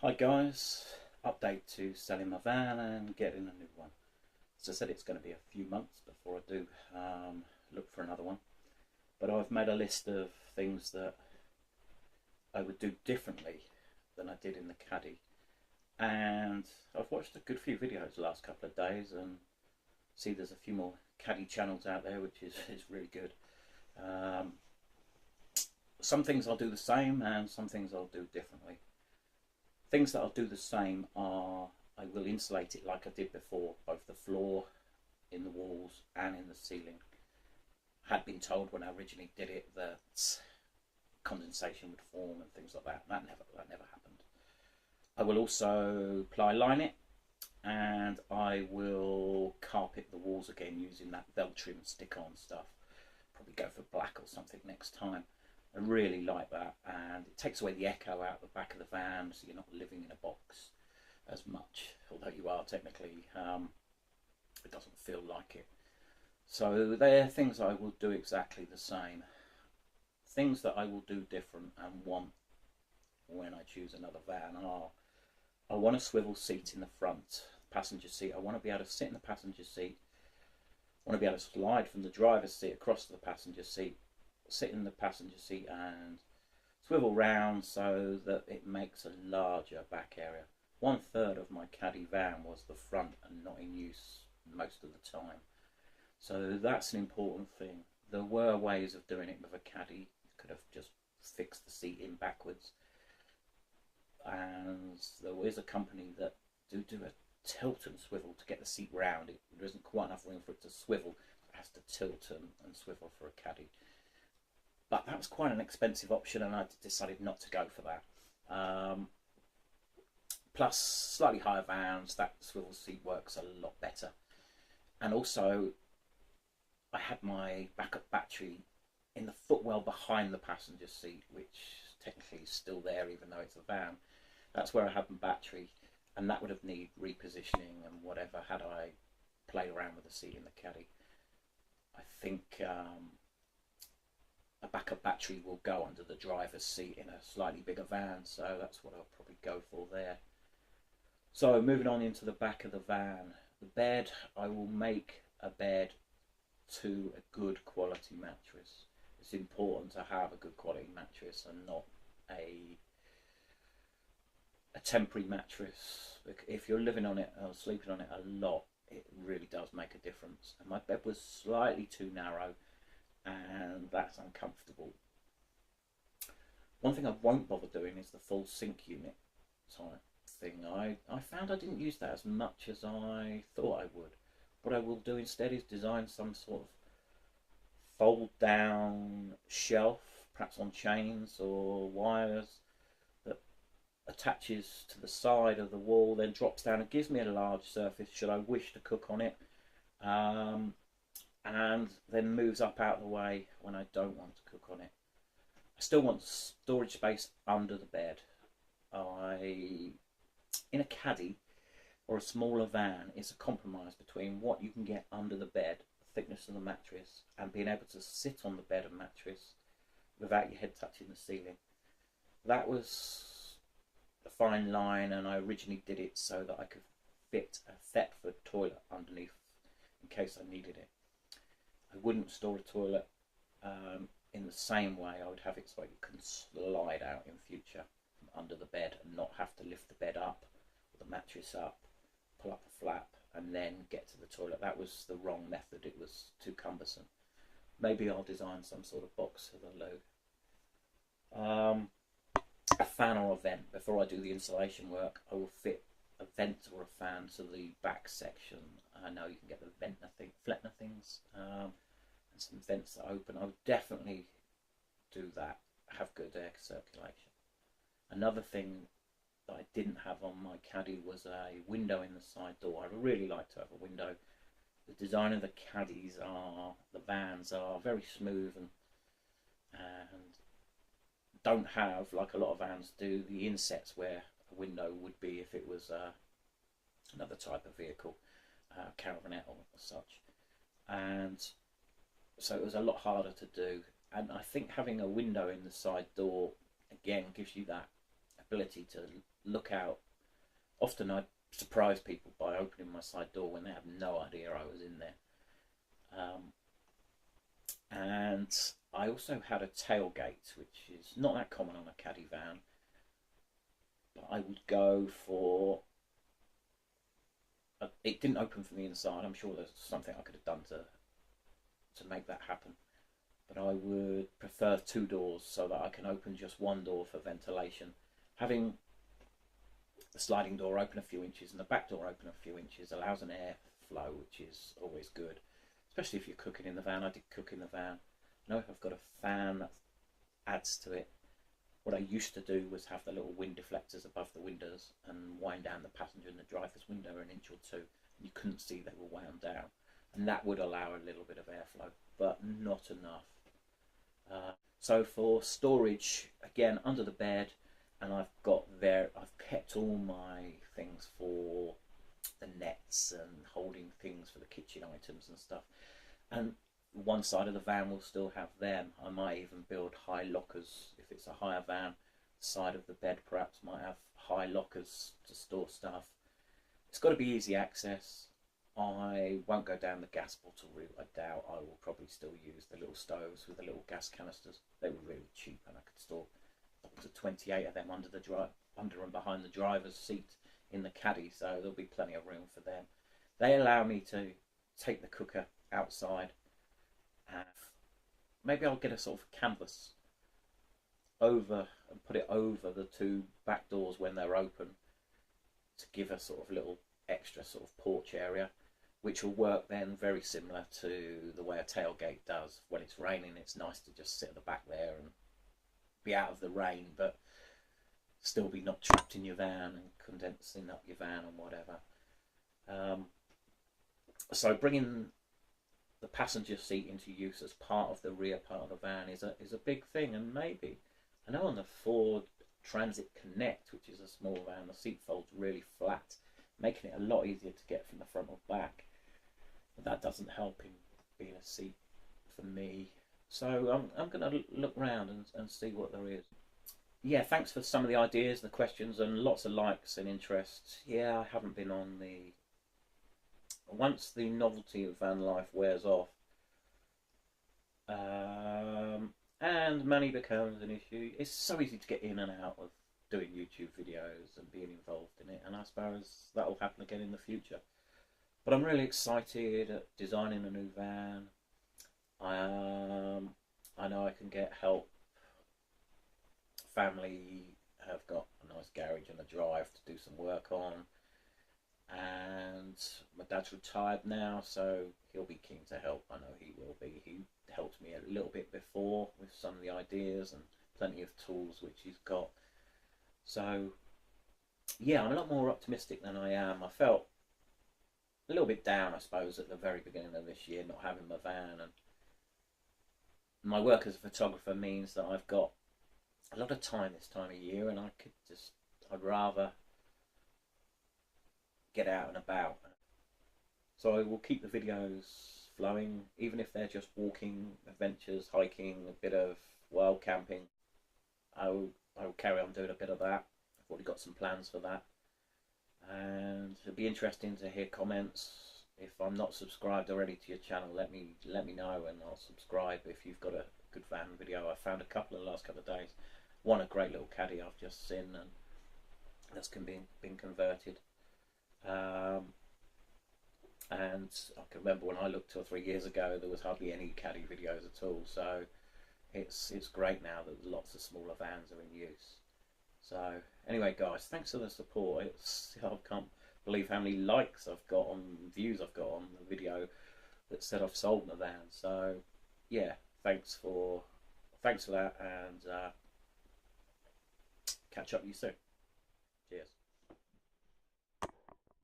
Hi guys, update to selling my van and getting a new one. As I said, it's going to be a few months before I do look for another one. But I've made a list of things that I would do differently than I did in the Caddy. And I've watched a good few videos the last couple of days and see there's a few more Caddy channels out there, which is really good. Some things I'll do the same and some things I'll do differently. Things that I'll do the same are I will insulate it like I did before, both the floor, in the walls and in the ceiling. I had been told when I originally did it that condensation would form and things like that. That never happened. I will also ply line it, and I will carpet the walls again using that Veltrim stick-on stuff. Probably go for black or something next time. I really like that, and it takes away the echo out the back of the van, so you're not living in a box as much, although you are technically. It doesn't feel like it. So they're things I will do exactly the same. Things that I will do different and want when I choose another van are, I want a swivel seat in the front passenger seat. I want to be able to sit in the passenger seat. I want to be able to slide from the driver's seat across to the passenger seat, sit in the passenger seat and swivel round so that it makes a larger back area. 1/3 of my Caddy van was the front and not in use most of the time. So that's an important thing. There were ways of doing it with a Caddy. You could have just fixed the seat in backwards. And there is a company that do a tilt and swivel to get the seat round. There isn't quite enough room for it to swivel. It has to tilt and swivel for a Caddy. But that was quite an expensive option, and I decided not to go for that. Plus, slightly higher vans, that swivel seat works a lot better. And also, I had my backup battery in the footwell behind the passenger seat, which technically is still there even though it's a van. That's where I had my battery, and that would have needed repositioning and whatever had I played around with the seat in the Caddy. I think a backup battery will go under the driver's seat in a slightly bigger van, so that's what I'll probably go for there. So moving on into the back of the van, the bed, I will make a bed to a good quality mattress. It's important to have a good quality mattress and not a temporary mattress. If you're living on it or sleeping on it a lot, it really does make a difference. And my bed was slightly too narrow, and that's uncomfortable. One thing I won't bother doing is the full sink unit type thing. I found I didn't use that as much as I thought I would. What I will do instead is design some sort of fold down shelf, perhaps on chains or wires, that attaches to the side of the wall, then drops down and gives me a large surface should I wish to cook on it. And then moves up out of the way when I don't want to cook on it. I still want storage space under the bed. In a Caddy or a smaller van, it's a compromise between what you can get under the bed, the thickness of the mattress, and being able to sit on the bed and mattress without your head touching the ceiling. That was a fine line, and I originally did it so that I could fit a Thetford toilet underneath in case I needed it. I wouldn't store a toilet in the same way. I would have it so it can slide out in future from under the bed and not have to lift the bed up or the mattress up, pull up a flap and then get to the toilet. That was the wrong method. It was too cumbersome. Maybe I'll design some sort of box for the load. A fan or a vent. Before I do the insulation work, I will fit a vent or a fan to the back section. I know you can get the Flettner things, and some vents that open. I would definitely do that. Have good air circulation. Another thing that I didn't have on my Caddy was a window in the side door. I really like to have a window. The design of the Caddies the vans are very smooth and don't have, like a lot of vans do, the insets where a window would be if it was another type of vehicle, caravanette or such. And so it was a lot harder to do. And I think having a window in the side door again gives you that ability to look out. Often I surprise people by opening my side door when they have no idea I was in there. And I also had a tailgate, which is not that common on a caddy van, but I would go for... It didn't open from the inside. I'm sure there's something I could have done to make that happen. But I would prefer two doors so that I can open just one door for ventilation. Having the sliding door open a few inches and the back door open a few inches allows an airflow, which is always good, especially if you're cooking in the van. I did cook in the van. Now if I've got a fan that adds to it. What I used to do was have the little wind deflectors above the windows and wind down the passenger and the driver's window an inch or two. You couldn't see they were wound down, and that would allow a little bit of airflow, but not enough. So for storage, again, under the bed, and I've kept all my things for the nets and holding things for the kitchen items and stuff. And one side of the van will still have them. I might even build high lockers if it's a higher van. The side of the bed perhaps might have high lockers to store stuff. It's got to be easy access. I won't go down the gas bottle route. I doubt. I will probably still use the little stoves with the little gas canisters. They were really cheap, and I could store up to 28 of them under and behind the driver's seat in the caddy, so there'll be plenty of room for them. They allow me to take the cooker outside, and maybe I'll get a sort of canvas over and put it over the two back doors when they're open to give a sort of little extra sort of porch area, which will work then very similar to the way a tailgate does. When it's raining, it's nice to just sit at the back there and be out of the rain, but still be not trapped in your van and condensing up your van and whatever. So bringing the passenger seat into use as part of the rear part of the van is a big thing. And maybe, I know on the Ford Transit Connect, which is a small van, the seat folds really flat, making it a lot easier to get from the front or back. But that doesn't help in being a seat for me. So I'm going to look around and see what there is. Yeah, thanks for some of the ideas, the questions, and lots of likes and interest. Yeah, I haven't been on the... Once the novelty of van life wears off, and money becomes an issue, it's so easy to get in and out of doing YouTube videos and being involved in it, and I suppose that will happen again in the future. But I'm really excited at designing a new van. I know I can get help. Family have got a nice garage and a drive to do some work on, and my dad's retired now, so he'll be keen to help. I know he will be. He helped me a little bit before with some of the ideas and plenty of tools which he's got. So yeah, I'm a lot more optimistic than I am. I felt a little bit down, I suppose, at the very beginning of this year, not having my van, and my work as a photographer means that I've got a lot of time this time of year, and I'd rather get out and about. So I will keep the videos flowing, even if they're just walking adventures, hiking, a bit of wild camping. I will carry on doing a bit of that. I've already got some plans for that, and it'll be interesting to hear comments. If I'm not subscribed already to your channel, let me know, and I'll subscribe. If you've got a good van video, I found a couple in the last couple of days. One, a great little caddy I've just seen, and that's been converted. And I can remember when I looked 2 or 3 years ago, there was hardly any caddy videos at all. So it's great now that lots of smaller vans are in use. So anyway, guys, thanks for the support. I can't believe how many likes I've got on, views I've got on the video that said I've sold my van. So yeah, thanks for that, and catch up with you soon.